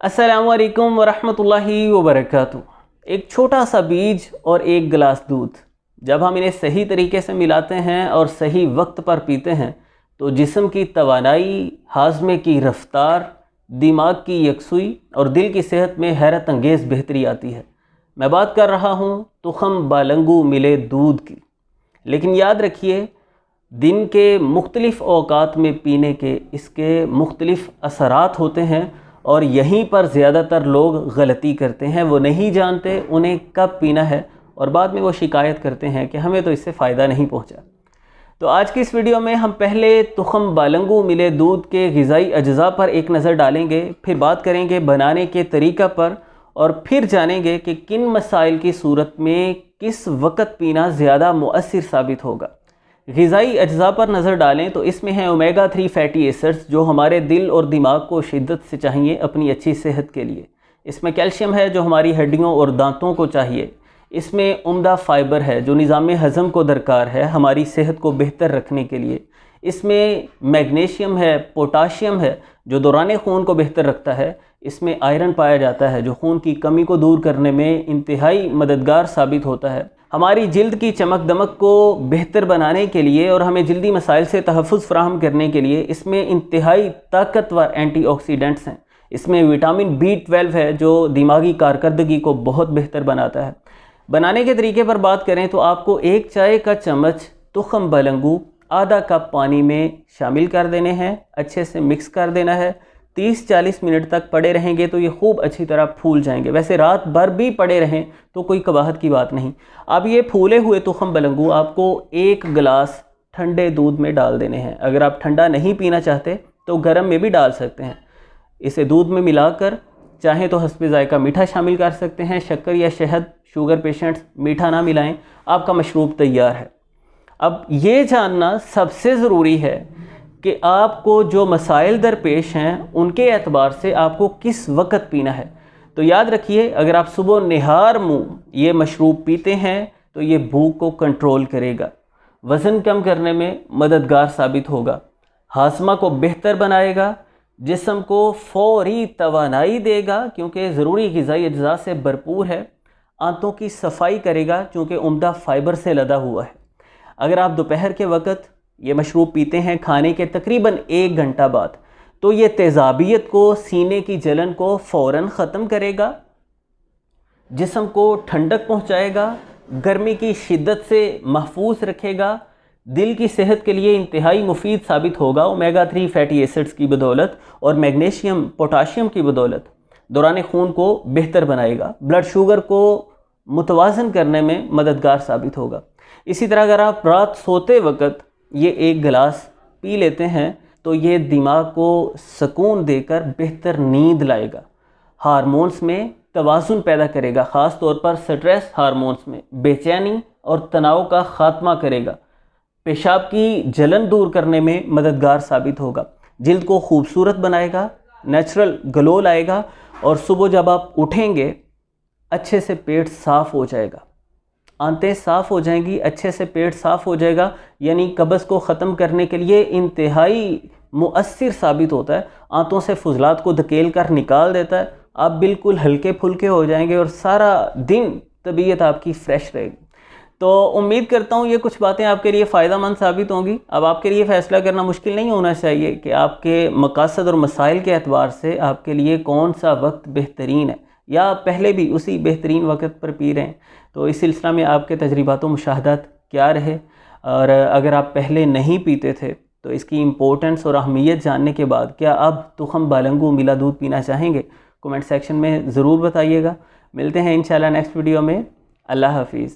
अस्सलामुअलैकुम वरहमतुल्लाहि वबरकातुहू। एक छोटा सा बीज और एक गिलास दूध, जब हम इन्हें सही तरीके से मिलाते हैं और सही वक्त पर पीते हैं तो जिस्म की तवानाई, हाजमे की रफ्तार, दिमाग की यकसुई और दिल की सेहत में हैरत अंगेज़ बेहतरी आती है। मैं बात कर रहा हूँ तुखम बालंगू मिले दूध की। लेकिन याद रखिए, दिन के मुख्तलिफ़ औक़ात में पीने के इसके मुख्तलिफ़ असरात होते हैं और यहीं पर ज़्यादातर लोग गलती करते हैं। वो नहीं जानते उन्हें कब पीना है और बाद में वो शिकायत करते हैं कि हमें तो इससे फ़ायदा नहीं पहुंचा। तो आज की इस वीडियो में हम पहले तुखम बालंगू मिले दूध के ग़िज़ाई अज्ज़ा पर एक नज़र डालेंगे, फिर बात करेंगे बनाने के तरीक़ा पर और फिर जानेंगे कि किन मसाइल की सूरत में किस वक़्त पीना ज़्यादा मुअस्सिर साबित होगा। ग़िज़ाई अज्ज़ा पर नज़र डालें तो इसमें है ओमेगा 3 फैटी एसिड्स, जो हमारे दिल और दिमाग को शिद्दत से चाहिए अपनी अच्छी सेहत के लिए। इसमें कैल्शियम है जो हमारी हड्डियों और दांतों को चाहिए। इसमें उम्दा फ़ाइबर है जो निज़ाम हज़म को दरकार है हमारी सेहत को बेहतर रखने के लिए। इसमें मैग्नीशियम है, पोटाशियम है जो दौरान खून को बेहतर रखता है। इसमें आयरन पाया जाता है जो खून की कमी को दूर करने में इंतहाई मददगार साबित होता है। हमारी जिल्द की चमक दमक को बेहतर बनाने के लिए और हमें जल्दी मसाइल से तहफ़्फ़ुज़ फ़राहम करने के लिए इसमें इंतहाई ताकतवर एंटीऑक्सीडेंट्स हैं। इसमें विटामिन B12 है जो दिमागी कारकर्दगी को बहुत बेहतर बनाता है। बनाने के तरीके पर बात करें तो आपको एक चाय का चम्मच तुखम बालंगू आधा कप पानी में शामिल कर देने हैं, अच्छे से मिक्स कर देना है। 30-40 मिनट तक पड़े रहेंगे तो ये खूब अच्छी तरह फूल जाएंगे। वैसे रात भर भी पड़े रहें तो कोई कबाहत की बात नहीं। अब ये फूले हुए तुखम बालंगू आपको एक गिलास ठंडे दूध में डाल देने हैं। अगर आप ठंडा नहीं पीना चाहते तो गर्म में भी डाल सकते हैं। इसे दूध में मिलाकर चाहें तो हस्बे ज़ायका मीठा शामिल कर सकते हैं। शक्कर या शहद, शुगर पेशेंट्स मीठा ना मिलाएं, आपका मशरूब तैयार है। अब ये जानना सबसे ज़रूरी है कि आपको जो मसाइल दरपेश हैं उनके एतबार से आपको किस वक़्त पीना है। तो याद रखिए, अगर आप सुबह निहार मुँह ये मशरूब पीते हैं तो ये भूख को कंट्रोल करेगा, वज़न कम करने में मददगार साबित होगा, हाजमा को बेहतर बनाएगा, जिस्म को फ़ौरी तवानाई देगा क्योंकि ज़रूरी ग़िज़ाई अज्ज़ा से भरपूर है, आंतों की सफाई करेगा क्योंकि उम्दा फ़ाइबर से लदा हुआ है। अगर आप दोपहर के वक़्त ये मशरूब पीते हैं खाने के तकरीबन 1 घंटा बाद, तो ये तेज़ाबियत को, सीने की जलन को फ़ौरन ख़त्म करेगा, जिस्म को ठंडक पहुँचाएगा, गर्मी की शिद्दत से महफूज रखेगा, दिल की सेहत के लिए इंतहाई मुफीद साबित होगा ओमेगा 3 फैटी एसिड्स की बदौलत और मैग्नीशियम, पोटाशियम की बदौलत दौरान खून को बेहतर बनाएगा, ब्लड शुगर को मुतवाज़न करने में मददगार साबित होगा। इसी तरह अगर आप रात सोते वक़्त ये एक गिलास पी लेते हैं तो ये दिमाग को सुकून देकर बेहतर नींद लाएगा, हार्मोन्स में तवाज़ुन पैदा करेगा, ख़ास तौर पर स्ट्रेस हार्मोन्स में बेचैनी और तनाव का ख़ात्मा करेगा, पेशाब की जलन दूर करने में मददगार साबित होगा, जिल्द को खूबसूरत बनाएगा, नेचुरल ग्लो लाएगा और सुबह जब आप उठेंगे अच्छे से पेट साफ़ हो जाएगा, आंतें साफ़ हो जाएंगी, अच्छे से पेट साफ़ हो जाएगा, यानी कब्ज़ को ख़त्म करने के लिए इंतहाई मुअस्सिर साबित होता है। आंतों से फुजलात को धकेल कर निकाल देता है। आप बिल्कुल हल्के फुल्के हो जाएंगे और सारा दिन तबीयत आपकी फ़्रेश रहेगी। तो उम्मीद करता हूँ ये कुछ बातें आपके लिए फ़ायदेमंद साबित होंगी। अब आपके लिए फ़ैसला करना मुश्किल नहीं होना चाहिए कि आपके मकासद और मसाइल के एतबार से आपके लिए कौन सा वक्त बेहतरीन है, या पहले भी उसी बेहतरीन वक्त पर पी रहे हैं। तो इस सिलसिला में आपके तजर्बात व मुशाहदात क्या रहे, और अगर आप पहले नहीं पीते थे तो इसकी इम्पोर्टेंस और अहमियत जानने के बाद क्या अब तुखम बालंगू मिला दूध पीना चाहेंगे? कमेंट सेक्शन में ज़रूर बताइएगा। मिलते हैं इंशाल्लाह नेक्स्ट वीडियो में। अल्लाह हाफिज़।